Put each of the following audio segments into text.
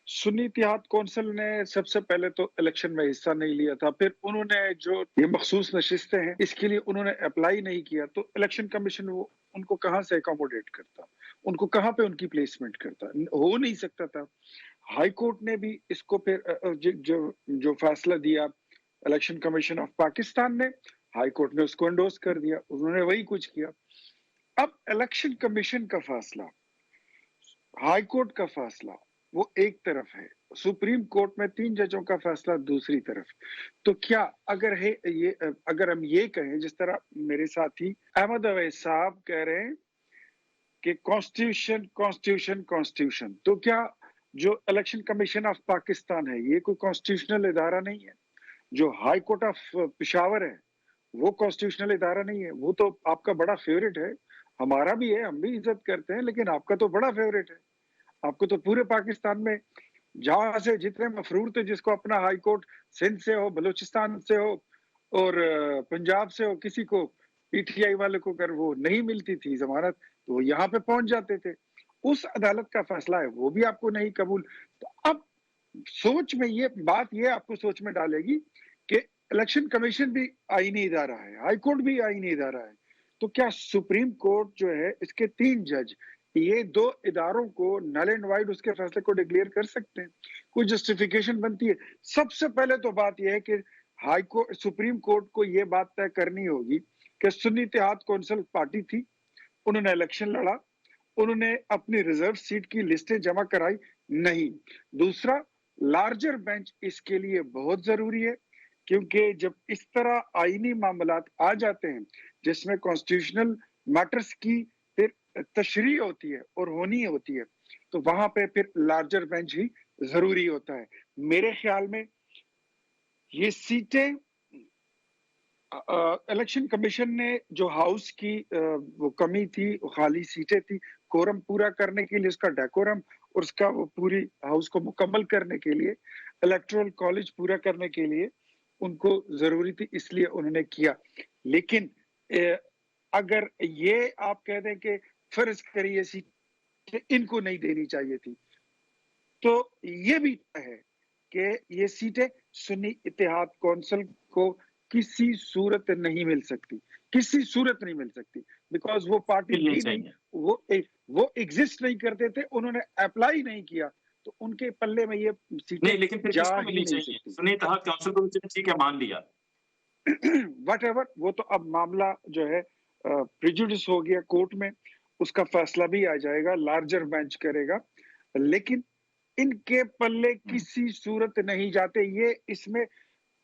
सुन्नी इत्तेहाद council ने सबसे पहले तो इलेक्शन में हिस्सा नहीं लिया था, फिर उन्होंने जो ये मखसूस नशिस्तें हैं, इसके लिए उन्होंने अप्लाई नहीं किया, तो इलेक्शन कमीशन वो उनको कहाँ से अकोमोडेट करता? उनको कहाँ पे उनकी प्लेसमेंट करता? हो नहीं सकता था। हाई कोर्ट ने भी इसको फिर जो फैसला दिया इलेक्शन कमीशन ऑफ पाकिस्तान ने, हाई कोर्ट ने उसको एंडोर्स कर दिया, उन्होंने वही कुछ किया। अब इलेक्शन कमीशन का फैसला, हाई कोर्ट का फैसला वो एक तरफ है, सुप्रीम कोर्ट में 3 जजों का फैसला दूसरी तरफ। तो क्या अगर हम ये कहें, जिस तरह मेरे साथी अहमद अवैस साहब कह रहे हैं कि कॉन्स्टिट्यूशन कॉन्स्टिट्यूशन कॉन्स्टिट्यूशन, तो क्या जो इलेक्शन कमीशन ऑफ पाकिस्तान है ये कोई कॉन्स्टिट्यूशनल इदारा नहीं है? जो हाई कोर्ट ऑफ पेशावर है वो कॉन्स्टिट्यूशनल इदारा नहीं है? वो तो आपका बड़ा फेवरेट है, हमारा भी है, हम भी इज्जत करते हैं, लेकिन आपका तो बड़ा फेवरेट है। आपको तो पूरे पाकिस्तान में जहां से जितने मफरूर थे, जिसको अपना हाई कोर्ट सिंध से हो, बलूचिस्तान से हो और पंजाब से हो, किसी को पीटीआई वाले को अगर वो नहीं मिलती थी जमानत तो वो यहाँ पे पहुंच जाते थे। उस अदालत का फैसला है वो भी आपको नहीं कबूल। तो अब सोच में ये आपको सोच में डालेगी कि इलेक्शन कमीशन भी आईनी इदारा है, हाई कोर्ट भी आईनी इदारा है, तो क्या सुप्रीम कोर्ट जो है इसके 3 जज ये 2 इदारों को नल एंड वाइड उसके फैसले को डिक्लेयर कर सकते हैं? कोई जस्टिफिकेशन बनती है? सबसे पहले तो बात यह है कि हाई कोर्ट सुप्रीम कोर्ट को यह बात तय करनी होगी कि सुन्नी इत्तेहाद कौंसिल पार्टी थी, उन्होंने इलेक्शन लड़ा, उन्होंने अपनी रिजर्व सीट की लिस्टें जमा कराई नहीं। दूसरा, लार्जर बेंच इसके लिए बहुत जरूरी है, क्योंकि जब इस तरह आईनी मामलात आ जाते हैं जिसमें कॉन्स्टिट्यूशनल मैटर्स की फिर तशरीह होती है और होनी होती है, तो वहां पे फिर लार्जर बेंच ही जरूरी होता है। मेरे ख्याल में ये सीटें इलेक्शन कमीशन ने जो हाउस की वो कमी थी, खाली सीटें थी, कोरम पूरा करने के लिए, उसका डेकोरम और उसका वो पूरी हाउस को मुकम्मल करने के लिए, इलेक्टोरल कॉलेज पूरा करने के लिए उनको जरूरी थी, इसलिए उन्होंने किया। लेकिन अगर ये आप कह दें कि फर्ज करिए सीटें इनको नहीं देनी चाहिए थी, तो ये भी है कि ये सीटें सुन्नी इत्तेहाद कौंसिल को किसी सूरत नहीं मिल सकती, किसी सूरत नहीं मिल सकती, बिकॉज वो पार्टी मिलनी थी नहीं, चाहिए। वो एग्जिस्ट नहीं करते थे, उन्होंने अप्लाई नहीं किया, तो उनके पल्ले में ये सीटें नहीं, लेकिन फिर जा किसको ही मिलनी नहीं चाहिए? सकती। सुन्नी इत्तेहाद काउंसिल को तो ठीक है, मान लिया। वट एवर, वो तो अब मामला जो है प्रिजुडिस हो गया कोर्ट में, उसका फैसला भी आ जाएगा, लार्जर बेंच करेगा, लेकिन इनके पल्ले किसी सूरत नहीं जाते। ये इसमें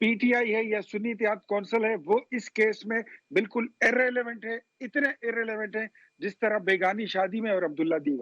पीटीआई है या सुन्नी इत्तेहाद कौंसिल है, वो इस केस में बिल्कुल इररिलेवेंट है, इतने इररिलेवेंट है जिस तरह बेगानी शादी में और अब्दुल्ला दीवान।